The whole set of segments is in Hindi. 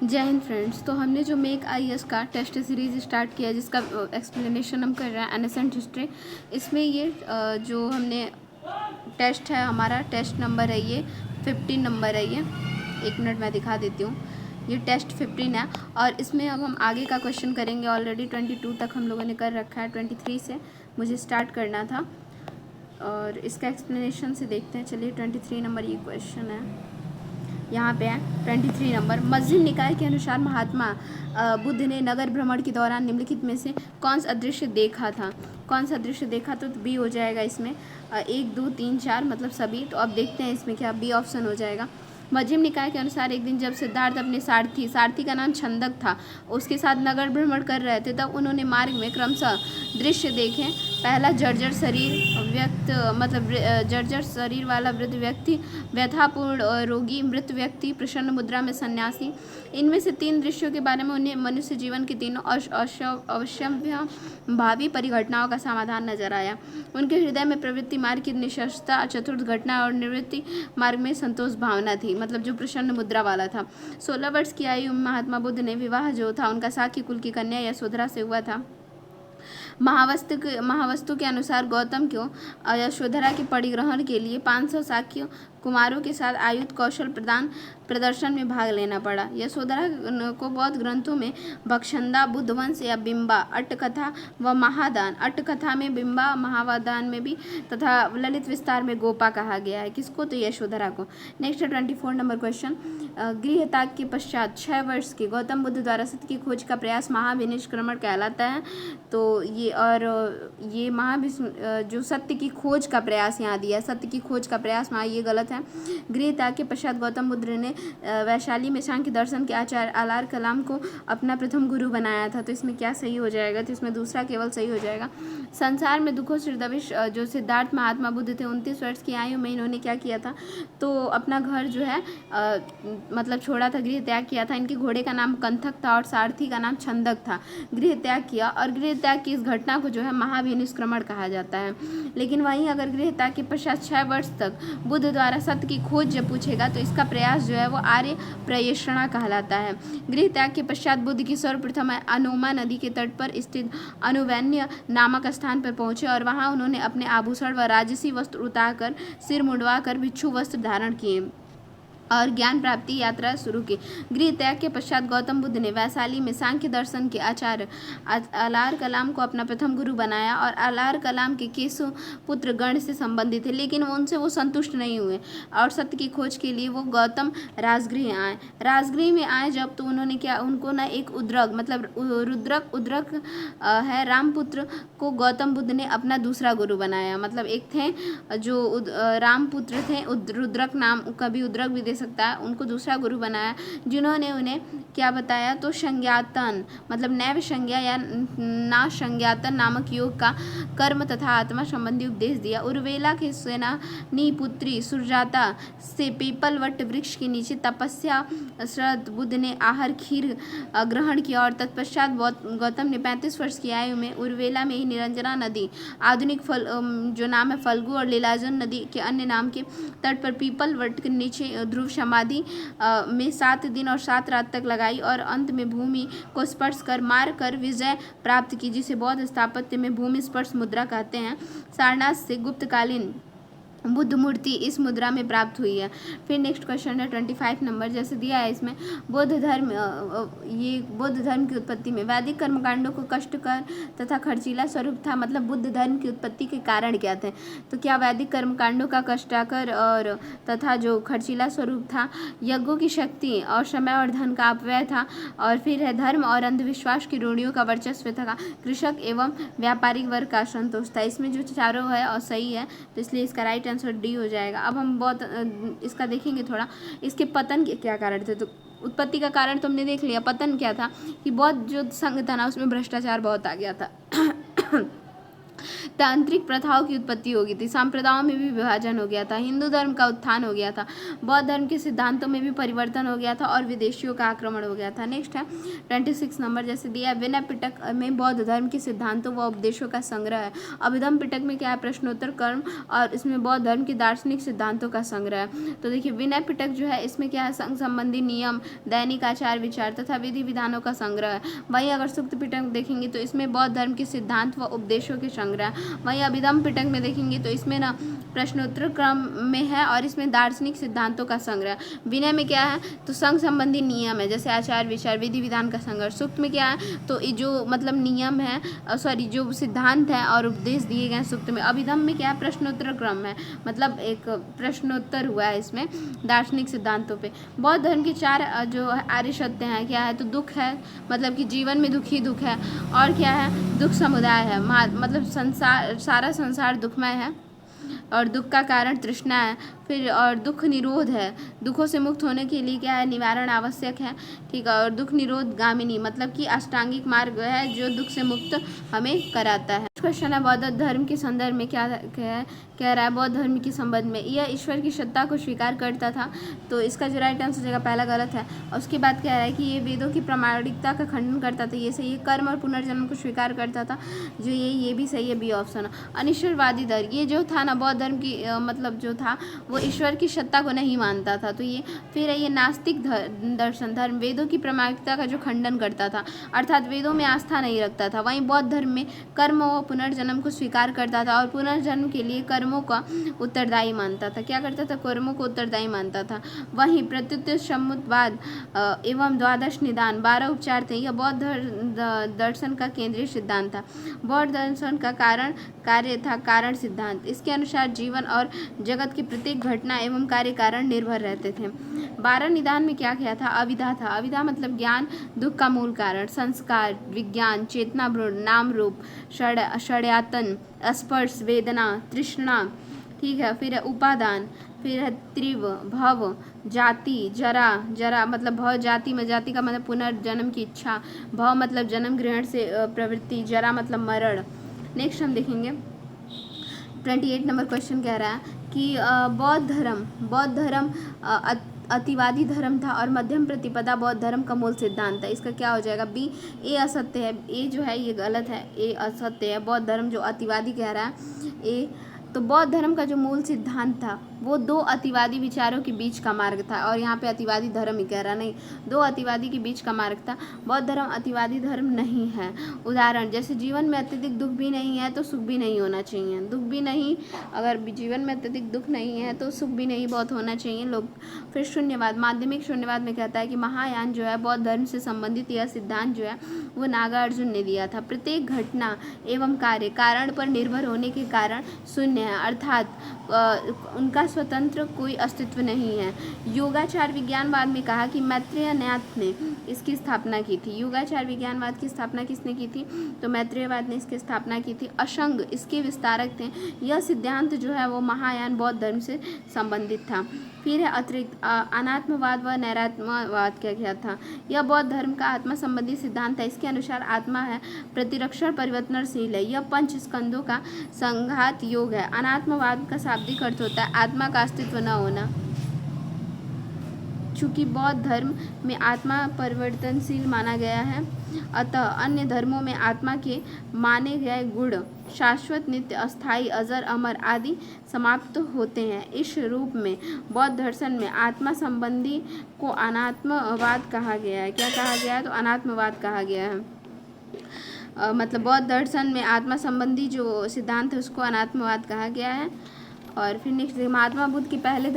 जय हिंद फ्रेंड्स। तो हमने जो मेक आईएएस का टेस्ट सीरीज़ स्टार्ट किया जिसका एक्सप्लेनेशन हम कर रहे हैं एनेसेंट हिस्ट्री। इसमें ये जो हमने टेस्ट है, हमारा टेस्ट नंबर है ये 15 नंबर है। ये 1 मिनट मैं दिखा देती हूँ। ये टेस्ट 15 है और इसमें अब हम आगे का क्वेश्चन करेंगे। ऑलरेडी 22 तक हम लोगों ने कर रखा है, 23 से मुझे स्टार्ट करना था और इसका एक्सप्लेनेशन से देखते हैं। चलिए 23 नंबर ये क्वेश्चन है, यहाँ पे है 23 नंबर। मध्यम निकाय के अनुसार महात्मा बुद्ध ने नगर भ्रमण के दौरान निम्नलिखित में से कौन सा दृश्य देखा था? कौन सा दृश्य देखा? तो बी हो जाएगा इसमें। 1 2 3 4 मतलब सभी। तो अब देखते हैं इसमें क्या बी ऑप्शन हो जाएगा। मध्यम निकाय के अनुसार एक दिन जब सिद्धार्थ अपने सारथी का नाम छंदक था, उसके साथ नगर भ्रमण कर रहे थे, तब उन्होंने मार्ग में क्रमशः दृश्य देखे। पहला जर्जर शरीर वाला वृद्ध व्यक्ति, व्यथापूर्ण रोगी, मृत व्यक्ति, प्रसन्न मुद्रा में सन्यासी। इनमें से 3 दृश्यों के बारे में उन्हें मनुष्य जीवन की तीनों अवश्यंभावी परिघटनाओं का समाधान नजर आया। उनके हृदय में प्रवृत्ति मार्ग की निष्ठता, चतुर्थ घटना और निवृत्ति मार्ग में संतोष भावना थी, मतलब जो प्रसन्न मुद्रा वाला था। 16 वर्ष की आयु में महात्मा बुद्ध ने विवाह जो था उनका साक्य कुल की कन्या यशोधरा से हुआ था। महावस्तु के अनुसार गौतम को यशोधरा के परिग्रहण के लिए 500 साक्य कुमारों के साथ आयुध कौशल प्रदर्शन में भाग लेना पड़ा। यशोधरा को बौद्ध ग्रंथों में भक्षंदा, बुद्धवंश या बिंबा, अट्टकथा व महादान, अट्टकथा में बिंबा, महावादान में भी, तथा ललित विस्तार में गोपा कहा गया है। किसको? तो यशोधरा को। Next 24 number question. गृह त्याग के पश्चात 6 वर्ष के गौतम बुद्ध द्वारा सत्य की खोज का प्रयास महाविनिष्क्रमण कहलाता है। तो ये जो सत्य की खोज का प्रयास यहाँ दिया है, सत्य की खोज का प्रयास वहाँ ये गलत है। गृह त्याग के पश्चात गौतम बुद्ध ने वैशाली में सांख्य दर्शन के आचार्य अलार कलाम को अपना प्रथम गुरु बनाया था। तो इसमें क्या सही हो जाएगा? तो इसमें दूसरा केवल सही हो जाएगा। संसार में दुखों से दबिश जो सिद्धार्थ महात्मा बुद्ध थे, 29 वर्ष की आयु में इन्होंने क्या किया था? तो अपना घर जो है मतलब छोड़ा था, गृह त्याग किया था। इनके घोड़े का नाम कंथक था और सारथी का नाम छंदक था। गृह त्याग किया और गृह त्याग की इस घटना को जो है महाविनिष्क्रमण कहा जाता है। लेकिन वहीं अगर गृह त्याग के पश्चात 6 वर्ष तक बुद्ध द्वारा सत्य की खोज जब पूछेगा तो इसका प्रयास जो है वो आर्य प्रयेषणा कहलाता है। गृह त्याग के पश्चात बुद्ध की सर्वप्रथम अनोमा नदी के तट पर स्थित अनुवैन्य नामक स्थान पर पहुंचे और वहां उन्होंने अपने आभूषण व राजसी वस्त्र उतारकर, सिर मुंडवाकर भिक्षु वस्त्र धारण किए और ज्ञान प्राप्ति यात्रा शुरू की। गृह त्याग के पश्चात गौतम बुद्ध ने वैशाली में सांख्य दर्शन के आचार्य अलार कलाम को अपना प्रथम गुरु बनाया और अलार कलाम के केशु पुत्र गण से संबंधित थे, लेकिन उनसे वो संतुष्ट नहीं हुए और सत्य की खोज के लिए वो गौतम राजगृह आए। राजगृह में आए जब, तो उन्होंने क्या, उनको ना एक उद्रक मतलब उद्रक है रामपुत्र को गौतम बुद्ध ने अपना दूसरा गुरु बनाया। मतलब एक थे जो रामपुत्र थे, रुद्रक नाम, कभी उद्रक भी दे सकता है, उनको दूसरा गुरु बनाया, जिन्होंने उन्हें क्या बताया? तो संज्ञातन मतलब नैव संज्ञा या ना संज्ञातन नामक योग का कर्म तथा आत्मा संबंधी उपदेश दिया। उर्वेला के सेनानी पुत्री सुरजाता से पीपल वट वृक्ष के नीचे तपस्या श्रद्ध बुद्ध ने आहार खीर ग्रहण किया और तत्पश्चात गौतम ने 35 वर्ष की आयु में उर्वेला में ही निरंजना नदी, आधुनिक जो नाम है फल्गु, और लीलाजन नदी के अन्य नाम के तट पर पीपल वट के नीचे ध्रुव समाधि में 7 दिन और 7 रात तक लगाई और अंत में भूमि को स्पर्श कर मार कर विजय प्राप्त की, जिसे बौद्ध स्थापत्य में भूमि स्पर्श मुद्रा कहते हैं। सारनाथ से गुप्तकालीन बुद्ध मूर्ति इस मुद्रा में प्राप्त हुई है। फिर नेक्स्ट क्वेश्चन है 25 नंबर। जैसे दिया है इसमें बौद्ध धर्म की उत्पत्ति में वैदिक कर्मकांडों को कष्टकर तथा खर्चीला स्वरूप था। मतलब बुद्ध धर्म की उत्पत्ति के कारण क्या थे? तो क्या वैदिक कर्मकांडों का कष्टाकर और तथा जो खर्चीला स्वरूप था, यज्ञों की शक्ति और समय और धन का अपव्यय था, और फिर है धर्म और अंधविश्वास की रूढ़ियों का वर्चस्व था, कृषक एवं व्यापारिक वर्ग का असंतोष था। इसमें जो चारों है और सही है, तो इसलिए इसका राइट आंसर डी हो जाएगा। अब हम बहुत इसका देखेंगे थोड़ा, इसके पतन के क्या कारण थे। तो उत्पत्ति का कारण तो हमने देख लिया, पतन क्या था कि बहुत जो संघ था ना उसमें भ्रष्टाचार बहुत आ गया था। तांत्रिक प्रथाओं की उत्पत्ति हो गई थी, संप्रदायों में भी विभाजन हो गया था, हिंदू धर्म का उत्थान हो गया था, बौद्ध धर्म के सिद्धांतों में भी परिवर्तन हो गया था और विदेशियों का आक्रमण हो गया था। नेक्स्ट है 26 नंबर जैसे दिया, विनय पिटक में बौद्ध धर्म के सिद्धांतों व उपदेशों का संग्रह है। अभिधम पिटक में क्या है, प्रश्नोत्तर कर्म, और इसमें बौद्ध धर्म के दार्शनिक सिद्धांतों का संग्रह है। तो देखिए विनय पिटक जो है इसमें क्या है, संघ संबंधी नियम, दैनिक आचार विचार तथा विधि विधानों का संग्रह है। वहीं अगर सुक्त पिटक देखेंगे तो इसमें बौद्ध धर्म के सिद्धांत व उपदेशों के संग्रह है। वहीं अभिधम पिटक में देखेंगे तो इसमें ना प्रश्नोत्तर क्रम में है और इसमें दार्शनिक सिद्धांतों का संग्रह। विनय में क्या है, तो संघ संबंधी नियम है, जैसे आचार विचार विधि विधान का संग्रह। सुक्त में क्या है, तो जो मतलब नियम है, सॉरी जो सिद्धांत है और उपदेश दिए गए हैं सुक्त में। अभिधम में क्या है, प्रश्नोत्तर क्रम है, मतलब एक प्रश्नोत्तर हुआ है इसमें दार्शनिक सिद्धांतों पे। बौद्ध धर्म के 4 जो आर्य सत्य हैं, क्या है, तो दुख है, मतलब कि जीवन में दुख ही दुख है, और क्या है, दुख समुदाय है, मतलब संसार, सारा संसार दुखमय है और दुख का कारण तृष्णा है। फिर और दुख निरोध है, दुखों से मुक्त होने के लिए क्या है, निवारण आवश्यक है, ठीक है। और दुख निरोध गामिनी, मतलब कि अष्टांगिक मार्ग है जो दुख से मुक्त हमें कराता है। क्वेश्चन है बौद्ध धर्म के संदर्भ में क्या कह रहा है, बौद्ध धर्म के संबंध में, यह ईश्वर की सत्ता को स्वीकार करता था, तो इसका जो राइट आंसर हो जाएगा पहला गलत है। और उसके बाद कह रहा है कि ये वेदों की प्रामाणिकता का खंडन करता था, ये सही है। कर्म और पुनर्जन्म को स्वीकार करता था, जो ये भी सही है, बी ऑप्शन। अनिश्वरवादी धर्म, ये जो था ना बौद्ध धर्म की मतलब जो था वो ईश्वर की सत्ता को नहीं मानता था, तो ये फिर ये नास्तिक दर्शन धर्म, वेदों की प्रामाणिकता का जो खंडन करता था, अर्थात वेदों में आस्था नहीं रखता था। वहीं बौद्ध धर्म में कर्म व पुनर्जन्म को स्वीकार करता था और पुनर्जन्म के लिए कर्मों का उत्तरदायी मानता था। क्या करता था, कर्मों को उत्तरदायी मानता था। वहीं प्रत्युत समुद्वाद एवं द्वादश निदान 12 उपचार थे, यह बौद्ध दर्शन का केंद्रीय सिद्धांत था। बौद्ध दर्शन का कारण कार्य था, कारण सिद्धांत। इसके अनुसार जीवन और जगत की प्रत्येक घटना एवं कार्य कारण निर्भर रहते थे। 12 निदान में क्या किया था, अविद्या था। अविद्या मतलब ज्ञान, दुख का मूल कारण, संस्कार, विज्ञान, चेतना, नाम रूप, षड्यतन, स्पर्श, वेदना, तृष्णा, ठीक है। फिर है उपादान, फिर है त्रिव, भव, जाति, जरा मतलब भव, जाति में जाति का मतलब पुनर्जन्म की इच्छा, भव मतलब जन्म ग्रहण से प्रवृत्ति, जरा मतलब मरण। नेक्स्ट हम देखेंगे 28 नंबर क्वेश्चन कह रहा है कि बौद्ध धर्म अतिवादी धर्म था और मध्यम प्रतिपदा बौद्ध धर्म का मूल सिद्धांत था। इसका क्या हो जाएगा, बी। ए असत्य है, ए जो है ये गलत है, ए असत्य है। बौद्ध धर्म जो अतिवादी कह रहा है, ए। तो बौद्ध धर्म का जो मूल सिद्धांत था वो 2 अतिवादी विचारों के बीच का मार्ग था, और यहाँ पे अतिवादी धर्म ही कह रहा, नहीं, 2 अतिवादी के बीच का मार्ग था। बौद्ध धर्म अतिवादी धर्म नहीं है। उदाहरण, जैसे जीवन में अत्यधिक दुख भी नहीं है तो सुख भी नहीं होना चाहिए, दुख भी नहीं, अगर जीवन में अत्यधिक दुख नहीं है तो सुख भी नहीं बहुत होना चाहिए लोग। फिर शून्यवाद, माध्यमिक शून्यवाद में कहता है कि महायान जो है बौद्ध धर्म से संबंधित यह सिद्धांत जो है वो नागार्जुन ने दिया था। प्रत्येक घटना एवं कार्य कारण पर निर्भर होने के कारण शून्य है, अर्थात उनका स्वतंत्र कोई अस्तित्व नहीं है। योगाचार विज्ञानवाद में कहा कि मैत्रेय न्यास ने इसकी स्थापना की थी। योगाचार विज्ञानवाद की स्थापना किसने की थी, तो मैत्रेयवाद ने इसकी स्थापना की थी। अशंग इसके विस्तारक थे। यह सिद्धांत जो है वो महायान बौद्ध धर्म से संबंधित था। फिर है अतिरिक्त अनात्मवाद व नैरात्मवाद क्या था, यह बौद्ध धर्म का आत्मा संबंधी सिद्धांत है। इसके अनुसार आत्मा है प्रतिरक्षण परिवर्तनशील है, यह 5 स्कंदों का संघात योग है। अनात्मवाद का शाब्दिक अर्थ होता है आत्मा का अस्तित्व न होना। चूँकि बौद्ध धर्म में आत्मा परिवर्तनशील माना गया है, अतः अन्य धर्मों में आत्मा के माने गए गुण शाश्वत, नित्य, अस्थायी, अजर, अमर आदि समाप्त होते हैं। इस रूप में बौद्ध दर्शन में आत्मा संबंधी को अनात्मवाद कहा गया है। क्या कहा गया है, तो अनात्मवाद कहा गया है। मतलब बौद्ध दर्शन में आत्मा संबंधी जो सिद्धांत है उसको अनात्मवाद कहा गया है। और फिर नेक्स्ट महात्मा बुद्ध के पहले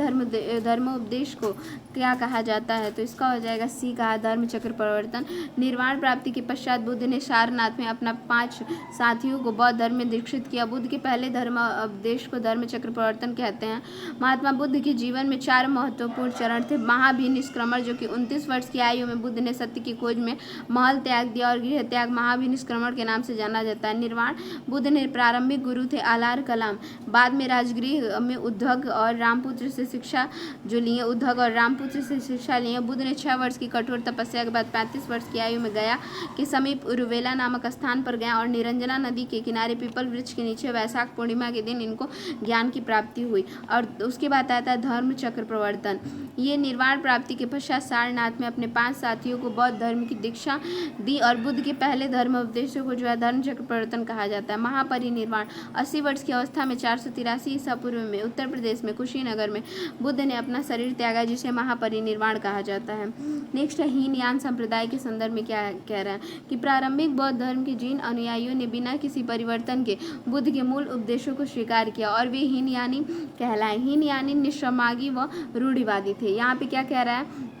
धर्मोपदेश को क्या कहा जाता है, तो इसका हो जाएगा सी कहा, धर्म चक्र परिवर्तन। निर्वाण प्राप्ति के पश्चात बुद्ध ने सारनाथ में अपना 5 साथियों को बौद्ध धर्म में दीक्षित किया। बुद्ध के पहले धर्मोपदेश को धर्म चक्र परिवर्तन कहते हैं। महात्मा बुद्ध के जीवन में 4 महत्वपूर्ण चरण थे। महाभिनिष्क्रमण जो कि 29 वर्ष की आयु में बुद्ध ने सत्य की खोज में महल त्याग दिया और गृह त्याग महाभिनिष्क्रमण के नाम से जाना जाता है। निर्वाण बुद्ध ने प्रारंभिक गुरु थे आलार कलाम, बाद में राजगृह में उद्धव और रामपुत्र से शिक्षा जो लिए। उद्धव और रामपुत्र पुत्र से शिक्षा ली। बुद्ध ने 6 वर्ष की कठोर तपस्या के बाद 35 वर्ष की आयु में गया के समीप उरुवेला नामक स्थान पर गया और निरंजना नदी के किनारे पीपल वृक्ष के नीचे वैशाख पूर्णिमा के दिन इनको ज्ञान की प्राप्ति हुई। और उसके बाद आता है धर्म चक्र प्रवर्तन। ये निर्वाण प्राप्ति के पश्चात सारनाथ में अपने 5 साथियों को बौद्ध धर्म की दीक्षा दी और बुद्ध के पहले धर्म उपदेशों को जो है धर्म चक्र प्रवर्तन कहा जाता है। महापरिनिर्वाण 80 वर्ष की अवस्था में 483 ईसा पूर्व में उत्तर प्रदेश में कुशीनगर में बुद्ध ने अपना शरीर त्यागा, जिसे महापरिनिर्वाण कहा जाता है। नेक्स्ट है हीनयान संप्रदाय के संदर्भ में क्या कह रहा है कि प्रारंभिक बौद्ध धर्म के जिन अनुयायियों ने बिना किसी परिवर्तन के बुद्ध के मूल उपदेशों को स्वीकार किया और वे हीनयानी कहलाए। हीनयानी निश्रमागी व रूढ़िवादी थे। यहाँ पे क्या कह रहा है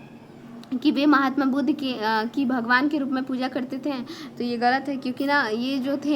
कि वे महात्मा बुद्ध की भगवान के रूप में पूजा करते थे, तो ये गलत है, क्योंकि ना ये जो थे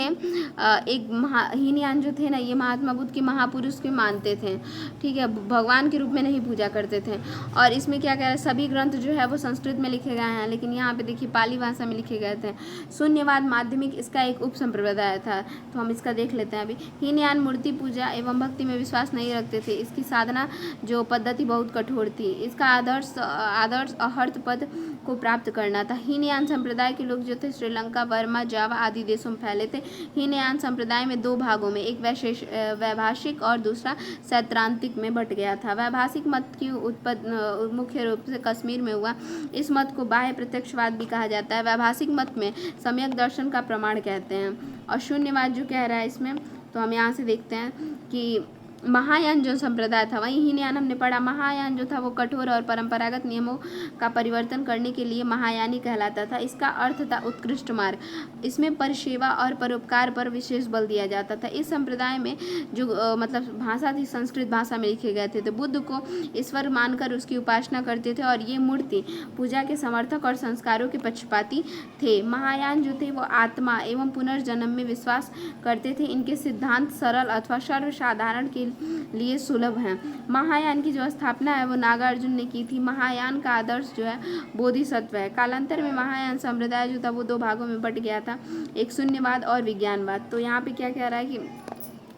हीनयान जो थे ना, ये महात्मा बुद्ध के महापुरुष के मानते थे, ठीक है, भगवान के रूप में नहीं पूजा करते थे। और इसमें क्या कह रहा है, सभी ग्रंथ जो है वो संस्कृत में लिखे गए हैं, लेकिन यहाँ पे देखिए पाली भाषा में लिखे गए थे। शून्यवाद माध्यमिक इसका एक उप संप्रदाय था, तो हम इसका देख लेते हैं अभी। हीनयान मूर्ति पूजा एवं भक्ति में विश्वास नहीं रखते थे। इसकी साधना जो पद्धति बहुत कठोर थी। इसका आदर्श अर्थ पद को प्राप्त करना था। हीनयान संप्रदाय के लोग जो थे श्रीलंका, बर्मा, जावा आदि देशों में फैले थे। हीनयान संप्रदाय में 2 भागों में, एक वैभाषिक और दूसरा सैद्धांतिक में बट गया था। वैभाषिक मत की उत्पत्ति मुख्य रूप से कश्मीर में हुआ। इस मत को बाह्य प्रत्यक्षवाद भी कहा जाता है। वैभाषिक मत में सम्यक दर्शन का प्रमाण कहते हैं। और शून्यवाद जो कह रहा है इसमें, तो हम यहाँ से देखते हैं कि महायान जो संप्रदाय था, वहीं हीनयान हमने पढ़ा। महायान जो था वो कठोर और परंपरागत नियमों का परिवर्तन करने के लिए महायानी कहलाता था। इसका अर्थ था उत्कृष्ट मार्ग। इसमें परिसेवा और परोपकार पर विशेष बल दिया जाता था। इस संप्रदाय में जो मतलब भाषा थी संस्कृत भाषा में लिखे गए थे। तो बुद्ध को ईश्वर मानकर उसकी उपासना करते थे और ये मूर्ति पूजा के समर्थक और संस्कारों के पक्षपाती थे। महायान जो थे वो आत्मा एवं पुनर्जन्म में विश्वास करते थे। इनके सिद्धांत सरल अथवा सर्वसाधारण के लिए सुलभ है। महायान की जो स्थापना है वो नागार्जुन ने की थी। महायान का आदर्श जो है बोधिसत्व है। कालांतर में महायान संप्रदाय जो था वो 2 भागों में बट गया था, एक शून्यवाद और विज्ञानवाद। तो यहाँ पे क्या कह रहा है कि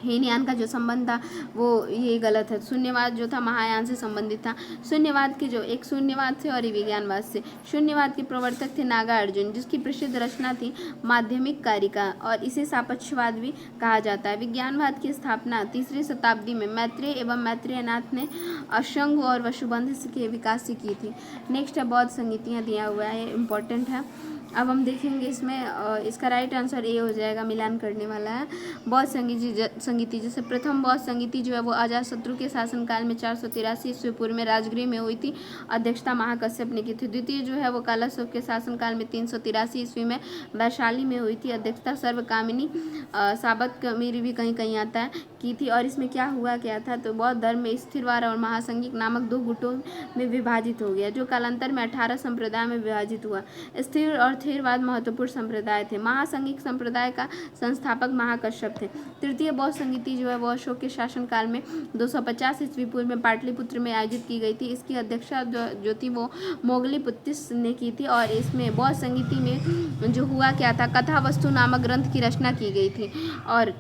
हीनयान का जो संबंध था वो ये गलत है। शून्यवाद जो था महायान से संबंधित था। शून्यवाद के जो एक शून्यवाद से और विज्ञानवाद से। शून्यवाद के प्रवर्तक थे नागार्जुन, जिसकी प्रसिद्ध रचना थी माध्यमिक कारिका, और इसे सापेक्षवाद भी कहा जाता है। विज्ञानवाद की स्थापना 3री शताब्दी में मैत्रेय एवं मैत्रेयनाथ ने अशंग और वसुबंध के विकास से की थी। नेक्स्ट है बौद्ध संगीतियाँ दिया हुआ है, इम्पोर्टेंट है। अब हम देखेंगे इसमें इसका राइट आंसर ए हो जाएगा, मिलान करने वाला है। बौद्ध संगीति जैसे प्रथम बौद्ध संगीति जो है वो अजातशत्रु के शासनकाल में 483 ईस्वी पूर्व में राजगृह में हुई थी। अध्यक्षता महाकश्यप ने की थी। द्वितीय जो है वो कालाशोक के शासनकाल में 383 ईस्वी में वैशाली में हुई थी। अध्यक्षता सर्वकामिनी साबत कमीरी भी कहीं कहीं आता है की थी। और इसमें क्या हुआ क्या था, तो बौद्ध धर्म में स्थिरवाद और महासंगिक नामक 2 गुटों में विभाजित हो गया, जो कालांतर में 18 संप्रदाय में विभाजित हुआ। स्थिर और थेरवाद महत्वपूर्ण संप्रदाय थे। महासंगिक संप्रदाय का संस्थापक महाकश्यप थे। तृतीय बौद्ध संगीति जो है वो अशोक के शासनकाल में 250 ईस्वी पूर्व में पाटलिपुत्र में आयोजित की गई थी। इसकी अध्यक्षता जो थी वो मोगलीपुत्तिस ने की थी। और इसमें बौद्ध संगीति में जो हुआ क्या था, कथा वस्तु नामक ग्रंथ की रचना की गई थी। और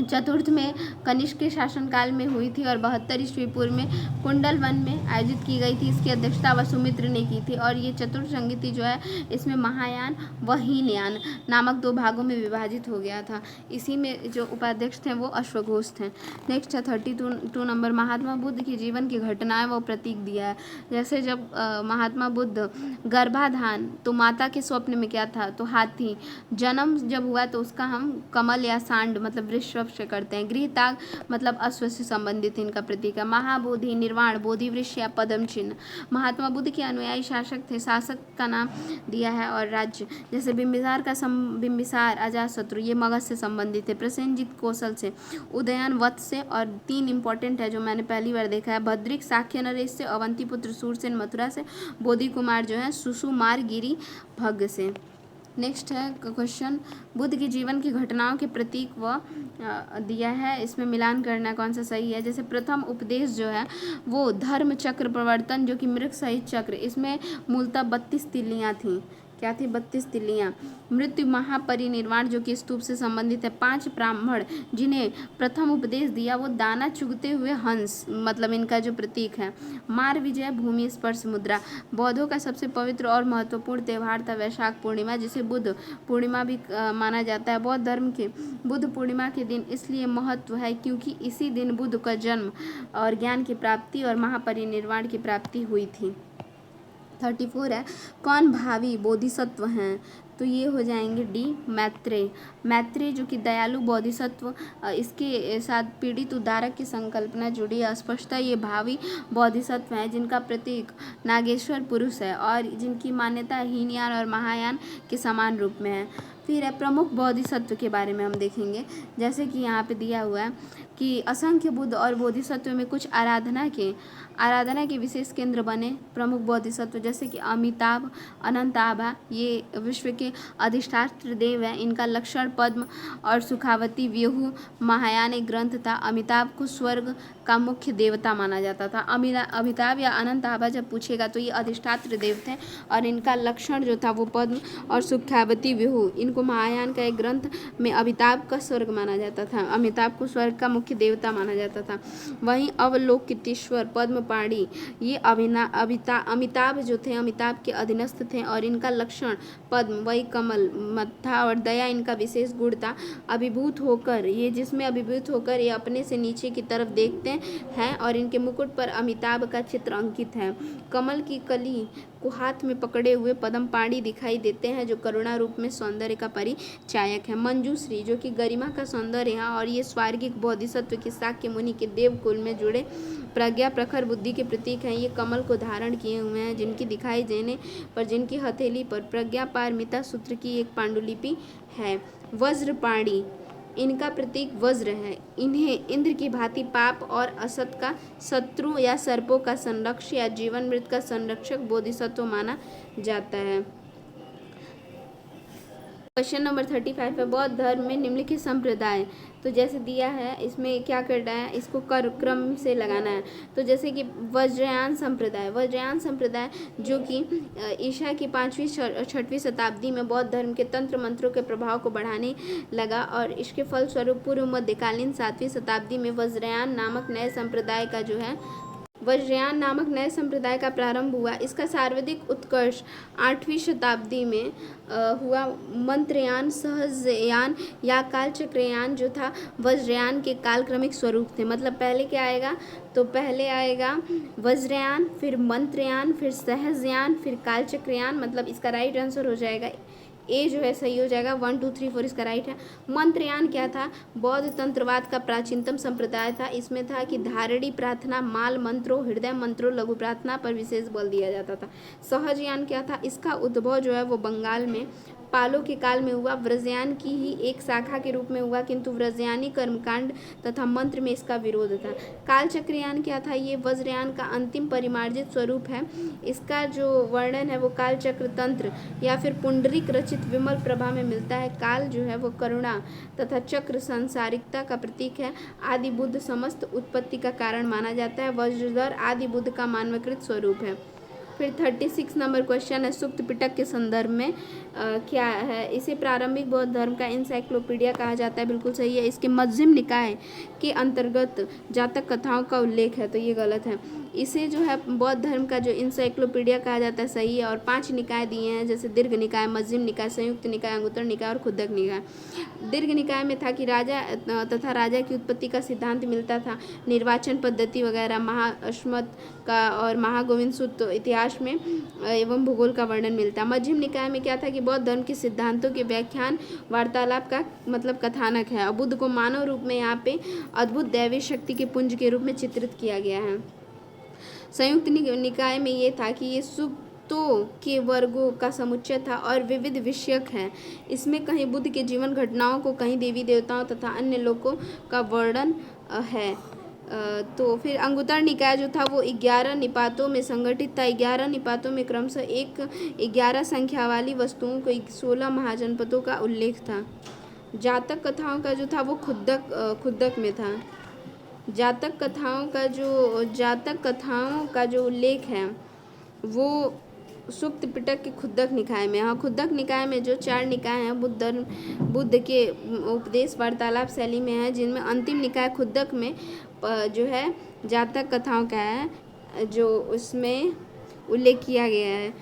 चतुर्थ में कनिष्क के शासनकाल में हुई थी और 72 ईस्वी पूर्व में कुंडल वन में आयोजित की गई थी। इसकी अध्यक्षता वसुमित्र ने की थी। और ये चतुर्थ संगीति जो है इसमें महायान व हीनयान नामक 2 भागों में विभाजित हो गया था। इसी में जो उपाध्यक्ष थे वो अश्वघोष थे। नेक्स्ट है 32 नंबर, महात्मा बुद्ध की जीवन की घटनाएं वो प्रतीक दिया है। जैसे जब महात्मा बुद्ध गर्भाधान, तो माता के स्वप्न में क्या था, तो हाथी। जन्म जब हुआ तो उसका हम कमल या सांड मतलब वृक्ष से करते हैं। गृह त्याग मतलब अश्व से संबंधित इनका प्रतीक है। महाबोधि निर्वाण बोधि वृक्ष या पद्म चिन्ह। महात्मा बुद्ध के अनुयायी शासक थे। शासक का नाम दिया है और राज्य जैसे बिंबिसार अजातशत्रु ये मगध से संबंधित है। प्रसेनजीत कौशल से, उदयन वत्स से, और 3 इंपॉर्टेंट है जो मैंने पहली बार देखा है, भद्रिक साक्य नरेश से, अवंतीपुत्र सूरसेन मथुरा से, बोधि कुमार जो है सुसुमार गिरी भग्ग से। नेक्स्ट है क्वेश्चन, बुद्ध की जीवन की घटनाओं के प्रतीक व दिया है, इसमें मिलान करना कौन सा सही है। जैसे प्रथम उपदेश जो है वो धर्म चक्र प्रवर्तन, जो कि मृग सहित चक्र, इसमें मूलतः 32 तिल्लियाँ थीं, क्या थी? 32 तिल्लियाँ। मृत्यु महापरिनिर्वाण जो कि स्तूप से संबंधित है। 5 ब्राह्मण जिन्हें प्रथम उपदेश दिया वो दाना चुगते हुए हंस, मतलब इनका जो प्रतीक है। मार विजय भूमि स्पर्श मुद्रा। बौद्धों का सबसे पवित्र और महत्वपूर्ण त्यौहार था वैशाख पूर्णिमा, जिसे बुद्ध पूर्णिमा भी माना जाता है। बौद्ध धर्म के बुद्ध पूर्णिमा के दिन इसलिए महत्व है क्योंकि इसी दिन बुद्ध का जन्म और ज्ञान की प्राप्ति और महापरिनिर्वाण की प्राप्ति हुई थी। 34 है, कौन भावी बोधिसत्व हैं? तो ये हो जाएंगे डी, मैत्रेय। मैत्रेय जो कि दयालु बोधिसत्व, इसके साथ पीड़ित उद्धारक की संकल्पना जुड़ी है। स्पष्टता ये भावी बोधिसत्व हैं जिनका प्रतीक नागेश्वर पुरुष है और जिनकी मान्यता हीनयान और महायान के समान रूप में है। फिर है प्रमुख बोधिसत्व के बारे में हम देखेंगे, जैसे कि यहाँ पे दिया हुआ है कि असंख्य बुद्ध और बोधिसत्व में कुछ आराधना के विशेष केंद्र बने प्रमुख बोधिसत्व, जैसे कि अमिताभ, अनंताभा, ये विश्व के अधिष्ठात्र देव हैं। इनका लक्षण पद्म और सुखावती व्यूह महायान एक ग्रंथ था। अमिताभ को स्वर्ग का मुख्य देवता माना जाता था। अमिताभ या अनंताभा जब पूछेगा तो ये अधिष्ठात्र देव थे और इनका लक्षण जो था वो पद्म और सुखावती व्यूह। इनको महायान का एक ग्रंथ में अमिताभ का स्वर्ग माना जाता था, अमिताभ को स्वर्ग का मुख्य देवता माना जाता था। वहीं अवलोकितेश्वर, पद्मपाणी, ये अमिताभ जो थे अमिताभ के अधीनस्थ थे और इनका लक्षण पद्म वही कमल था और दया इनका विशेष गुण था। अभिभूत होकर, ये जिसमें अभिभूत होकर ये अपने से नीचे की तरफ देखते हैं और इनके मुकुट पर अमिताभ का चित्र अंकित है। कमल की कली को हाथ में पकड़े हुए पद्मपाणी दिखाई देते हैं जो करुणा रूप में सौंदर्य का परिचायक है। मंजूश्री जो कि गरिमा का सौंदर्य है और ये स्वर्गिक बोधिसत्व के शाक्य मुनि के देवकुल में जुड़े प्रज्ञा प्रखर बुद्धि के प्रतीक हैं। ये कमल को धारण किए हुए हैं जिनकी दिखाई देने पर जिनकी हथेली पर प्रज्ञा पारमिता सूत्र की एक पांडुलिपि है। वज्रपाणी, इनका प्रतीक वज्र है। इन्हें इंद्र की भांति पाप और असत का शत्रु या सर्पों का संरक्षक या जीवन मृत का संरक्षक बोधिसत्व माना जाता है। क्वेश्चन नंबर 35 है, बौद्ध धर्म में निम्नलिखित संप्रदाय, तो जैसे दिया है इसमें क्या करना है, इसको क्रम से लगाना है। तो जैसे कि वज्रयान संप्रदाय जो कि ईसा की 5वीं 6वीं शताब्दी में बौद्ध धर्म के तंत्र मंत्रों के प्रभाव को बढ़ाने लगा और इसके फलस्वरूप पूर्व मध्यकालीन 7वीं शताब्दी में वज्रयान नामक नए संप्रदाय का प्रारंभ हुआ। इसका सर्वाधिक उत्कर्ष 8वीं शताब्दी में हुआ। मंत्रयान, सहजयान या कालचक्रयान जो था वज्रयान के कालक्रमिक स्वरूप थे। मतलब पहले क्या आएगा, तो पहले आएगा वज्रयान, फिर मंत्रयान, फिर सहजयान, फिर कालचक्रयान। मतलब इसका राइट आंसर हो जाएगा ए जो है सही हो जाएगा। 1 2 3 4 इसका राइट है। मंत्रयान क्या था, बौद्ध तंत्रवाद का प्राचीनतम संप्रदाय था। इसमें था कि धारणी प्रार्थना, माल मंत्रों, हृदय मंत्रों, लघु प्रार्थना पर विशेष बल दिया जाता था। सहजयान क्या था, इसका उद्भव जो है वो बंगाल में पालों के काल में हुआ। व्रजयान की ही एक शाखा के रूप में हुआ किंतु व्रजयानी कर्मकांड तथा मंत्र में इसका विरोध था। कालचक्रयान क्या था, ये वज्रयान का अंतिम परिमार्जित स्वरूप है। इसका जो वर्णन है वो कालचक्र तंत्र या फिर पुंडरीक रचित विमल प्रभा में मिलता है। काल जो है वो करुणा तथा चक्र सांसारिकता का प्रतीक है। आदि बुद्ध समस्त उत्पत्ति का कारण माना जाता है। वज्रधर आदि बुद्ध का मानवकृत स्वरूप है। फिर 36 नंबर क्वेश्चन है, सुक्त पिटक के संदर्भ में क्या है, इसे प्रारंभिक बौद्ध धर्म का इंसाइक्लोपीडिया कहा जाता है। बिल्कुल सही है। इसके मध्यम निकाय के अंतर्गत जातक कथाओं का उल्लेख है, तो ये गलत है। इसे जो है बौद्ध धर्म का जो इंसाइक्लोपीडिया कहा जाता है, सही है। और 5 निकाय दिए हैं, जैसे दीर्घ निकाय, मध्यम निकाय, संयुक्त निकाय, अंगुत्तर निकाय और खुद्दक निकाय। दीर्घ निकाय में था कि राजा तथा राजा की उत्पत्ति का सिद्धांत मिलता था, निर्वाचन पद्धति वगैरह, महाअश्वमेध का और महागोविंद सूत इतिहास में एवं भूगोल का वर्णन मिलता है। मध्यम निकाय में क्या था कि बौद्ध धर्म के सिद्धांतों के व्याख्यान, वार्तालाप का मतलब कथानक है। और बुद्ध को मानव रूप में यहाँ पे अद्भुत दैवी शक्ति के पुंज के रूप में चित्रित किया गया है। संयुक्त निकाय में ये था कि ये सुक्तों के वर्गों का समुच्चय था और विविध विषयक है। इसमें कहीं बुद्ध के जीवन घटनाओं को, कहीं देवी देवताओं तथा अन्य लोगों का वर्णन है। तो फिर अंगुत्तर निकाय जो था वो 11 निपातों में संगठित था। 11 निपातों में क्रमशः 11 संख्या वाली वस्तुओं को 16 महाजनपदों का उल्लेख था। जातक कथाओं का जो था वो खुद्दक में था। जातक कथाओं का जो उल्लेख है वो सुक्त पिटक के खुद्दक निकाय में। हाँ, खुद्दक निकाय में जो 4 निकाय हैं बुद्ध के उपदेश वार्तालाप शैली में है, जिनमें अंतिम निकाय खुद्दक में जो है जातक कथाओं का है, जो उसमें उल्लेख किया गया है।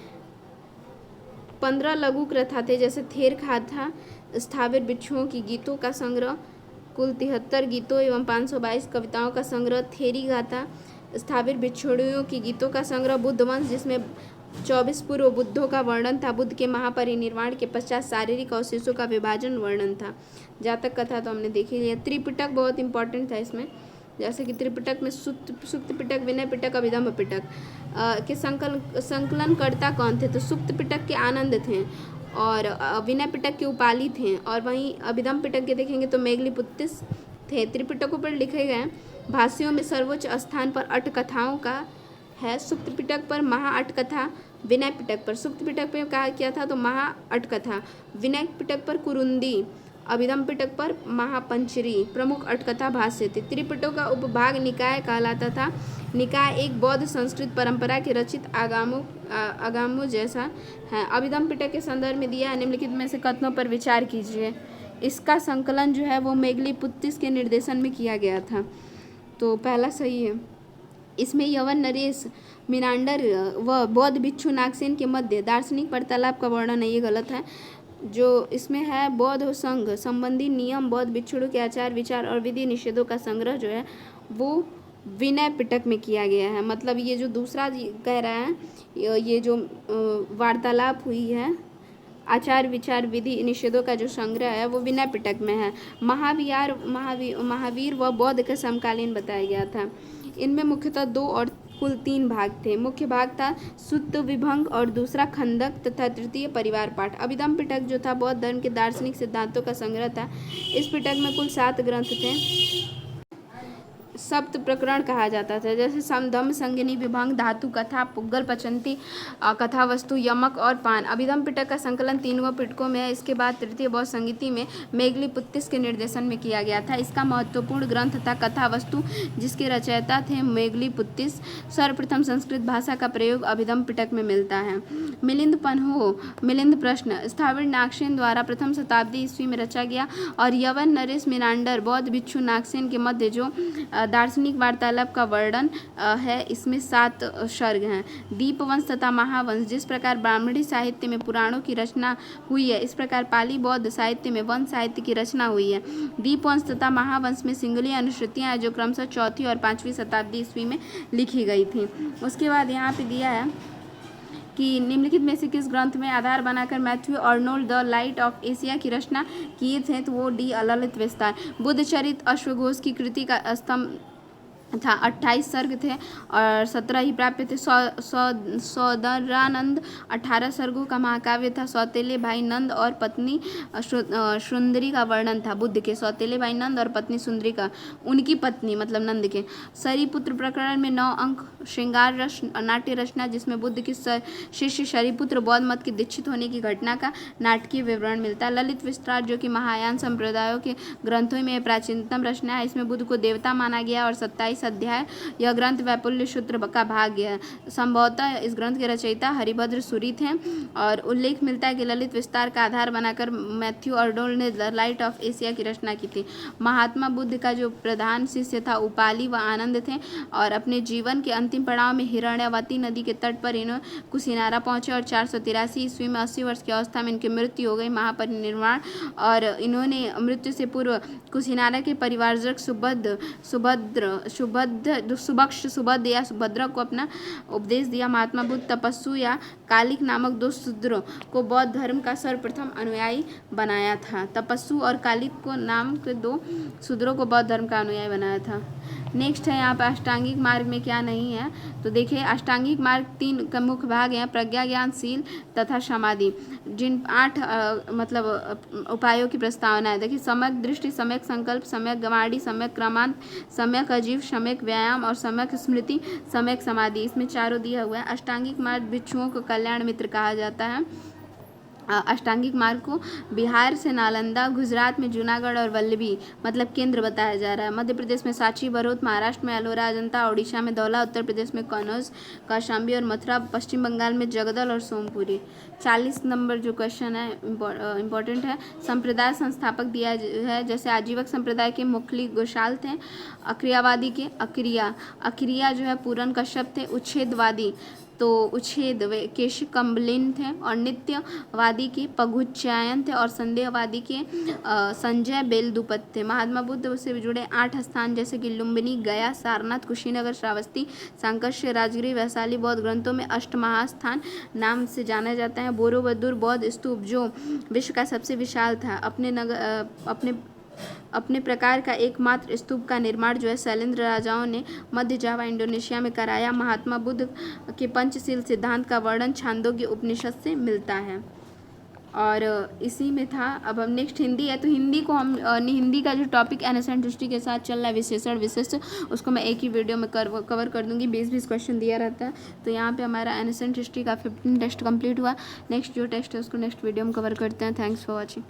15 लघु कथा थे, जैसे थेर गाथा, स्थावर बिच्छुओं की गीतों का संग्रह, कुल 73 गीतों एवं 522 कविताओं का संग्रह। थेरी गाथा, स्थावर बिच्छुओं की गीतों का संग्रह। बुद्ध वंश, जिसमें 24 पूर्व बुद्धों का वर्णन था। बुद्ध के महापरिनिर्वाण के पश्चात शारीरिक अवशेषों का विभाजन वर्णन था। जातक कथा तो हमने देखी लिया। त्रिपिटक बहुत इंपॉर्टेंट था इसमें, जैसे कि त्रिपिटक में सुक्त पिटक, विनय पिटक, अभिधम्म पिटक के संकलनकर्ता कौन थे? तो सुक्त पिटक के आनंद थे और विनय पिटक के उपाली थे, और वहीं अभिधम्म पिटक के देखेंगे तो मेघलीपुत्तिस थे। त्रिपिटकों पर लिखे गए भाष्यों में सर्वोच्च स्थान पर अट कथाओं का है। सुक्त पिटक पर महा अट कथा, विनय पिटक पर, सुक्त पिटक पर कहा क्या था तो महा अट कथा, विनय पिटक पर कुरुंदी, अभिधम्म पिटक पर महापंचरी प्रमुख अटकथा भाष्य थे। त्रिपिटक का उपभाग निकाय कहलाता था। निकाय एक बौद्ध संस्कृत परंपरा के रचित आगमों जैसा है। अभिधम्म पिटक के संदर्भ में दिया है, निम्नलिखित में से कथनों पर विचार कीजिए। इसका संकलन जो है वो मेघलीपुत्तिस के निर्देशन में किया गया था, तो पहला सही है। इसमें यवन, नरेश, मीनांडर व बौद्ध भिक्षु नागसेन के मध्य दार्शनिक वार्तालाप का वर्णन है, ये गलत है। जो इसमें है बौद्ध संघ संबंधी नियम, बौद्ध भिक्षुओं के आचार विचार और विधि निषेधों का संग्रह जो है वो विनय पिटक में किया गया है। मतलब ये जो दूसरा कह रहा है, ये जो वार्तालाप हुई है, आचार विचार विधि निषेधों का जो संग्रह है वो विनय पिटक में है। महावीर व बौद्ध के समकालीन बताया गया था। इनमें मुख्यतः 2 और कुल 3 भाग थे। मुख्य भाग था सुत्त विभंग और दूसरा खंडक तथा तृतीय परिवार पाठ। अभिधम्म पिटक जो था बौद्ध धर्म के दार्शनिक सिद्धांतों का संग्रह था। इस पिटक में कुल 7 ग्रंथ थे। सप्त प्रकरण कहा जाता था, जैसे समधम, संगिनी, विभंग, धातु कथा, पुग्गल, पचंती, कथा वस्तु, यमक और पान। अभिधम्म पिटक का संकलन 3 पिटकों में है। इसके बाद तृतीय बौद्ध संगीति में मेघलीपुत्तिस के निर्देशन में किया गया था। इसका महत्वपूर्ण ग्रंथ था कथा वस्तु, जिसके रचयिता थे मेघलीपुत्तिस। सर्वप्रथम संस्कृत भाषा का प्रयोग अभिधम्म पिटक में मिलता है। मिलिंद प्रश्न स्थावर नागसेन द्वारा प्रथम शताब्दी ईस्वी में रचा गया, और यवन, नरेश, मीनांडर, बौद्ध भिक्षु नागसेन के मध्य जो दार्शनिक वार्तालाप का वर्णन है, इसमें 7 सर्ग हैं। दीपवंश तथा महावंश, जिस प्रकार ब्राह्मणी साहित्य में पुराणों की रचना हुई है, इस प्रकार पाली बौद्ध साहित्य में वंश साहित्य की रचना हुई है। दीपवंश तथा महावंश में सिंगली अनुश्रुतियाँ हैं, जो क्रमशः 4वीं और 5वीं शताब्दी ईस्वी में लिखी गई थी। उसके बाद यहाँ पे दिया है कि निम्नलिखित में से किस ग्रंथ में आधार बनाकर Matthew Arnold the light of Asia की रचना किए थे, तो वो डी ललित विस्तार। बुद्ध चरित अश्वघोष की कृति का स्तंभ था। 28 सर्ग थे और 17 ही प्राप्य थे। सौदरानंद 18 सर्गों का महाकाव्य था। सौतेले भाई नंद और पत्नी सुंदरी का वर्णन था। बुद्ध के सौतेले भाई नंद और पत्नी सुंदरी का, उनकी पत्नी मतलब नंद के। शरीपुत्र प्रकरण में 9 अंक। श्रृंगार रस नाट्य रचना, जिसमें बुद्ध के शिष्य शरीपुत्र बौद्ध मत के दीक्षित होने की घटना का नाटकीय विवरण मिलता है। ललित विस्तार, जो कि महायान संप्रदायों के ग्रंथों में प्राचीनतम रचना है, इसमें बुद्ध को देवता माना गया और 27 अध्याय। यह ग्रंथ वैपुल्य सूत्र का भाग है। संभवतः इस ग्रंथ के रचयिता हरिभद्र सूरी थे, और उल्लेख मिलता है कि ललित विस्तार का आधार बनाकर मैथ्यू आर्नोल्ड ने द लाइट ऑफ एशिया की रचना की थी। महात्मा बुद्ध का जो प्रधान शिष्य था उपाली व आनंद थे, और अपने जीवन के अंतिम पड़ाव में हिरण्यवती नदी के तट पर इन्होंने कुशीनारा पहुंचे, और 483 ईस्वी में 80 वर्ष की अवस्था में इनकी मृत्यु हो गई। महापरिनिर्वाण, और इन्होंने मृत्यु से पूर्व कुशीनारा के परिवारजक सुभद्र या सुभद्रा को अपना उपदेश दिया। महात्मा बुद्ध तपस्सु या कालिक नामक 2 शूद्रों को बौद्ध धर्म का सर्वप्रथम अनुयायी बनाया था। तपस्सु और कालिक को नाम के 2 शूद्रों को बौद्ध धर्म का अनुयायी बनाया था। नेक्स्ट है यहाँ पर अष्टांगिक मार्ग में क्या नहीं है, तो देखिए अष्टांगिक मार्ग 3 का मुख्य भाग हैं, प्रज्ञा, ज्ञान, शील तथा समाधि, जिन 8 उपायों की प्रस्तावना है। देखिए सम्यक दृष्टि, सम्यक संकल्प, सम्यक गवाणी, सम्यक क्रमांत, सम्यक अजीव, सम्यक व्यायाम और सम्यक स्मृति, सम्यक समाधि। इसमें चारों दिया हुआ है। अष्टांगिक मार्ग भिक्षुओं को कल्याण मित्र कहा जाता है। अष्टांगिक मार्ग को बिहार से नालंदा, गुजरात में जूनागढ़ और वल्लभी मतलब केंद्र बताया जा रहा है। मध्य प्रदेश में सांची, भरूच, महाराष्ट्र में एलोरा, अजंता, ओडिशा में धौला, उत्तर प्रदेश में कनौज, कौशाम्बी और मथुरा, पश्चिम बंगाल में जगदल और सोमपुरी। 40 नंबर जो क्वेश्चन है इम्पोर्टेंट है। संप्रदाय संस्थापक दिया है, जैसे आजीवक संप्रदाय के मुखली गोशाल थे। अक्रियावादी के अक्रिया जो है पूरन कश्यप थे। उच्छेदवादी तो उच्छेद केश कम्बलिन थे। और नित्यवादी के पगुच्चायन थे। और संदेहवादी के संजय बेलदुपत थे। महात्मा बुद्ध से जुड़े 8 स्थान जैसे कि लुम्बिनी, गया, सारनाथ, कुशीनगर, श्रावस्ती, सांकर्षय, राजगिरी, वैशाली बौद्ध ग्रंथों में अष्टमहास्थान नाम से जाना जाता है। बोरोबुद्दुर बौद्ध स्तूप जो विश्व का सबसे विशाल था, अपने प्रकार का एकमात्र स्तूप का निर्माण जो है शैलेंद्र राजाओं ने मध्य जावा इंडोनेशिया में कराया। महात्मा बुद्ध के पंचशील सिद्धांत का वर्णन छांदोग्य उपनिषद से मिलता है। और इसी में था। अब हम नेक्स्ट हिंदी है, तो हिंदी को हम हिंदी का जो टॉपिक एनेसेंट हिस्ट्री के साथ चल रहा है विशेषण विशिष्ट, उसको मैं एक ही वीडियो में कवर कर दूंगी। 20-20 क्वेश्चन दिया रहता है। तो यहाँ पे हमारा एनेसेंट हिस्ट्री का 15 टेस्ट कंप्लीट हुआ। नेक्स्ट जो टेस्ट है उसको नेक्स्ट वीडियो में कवर करते हैं। Thanks for watching.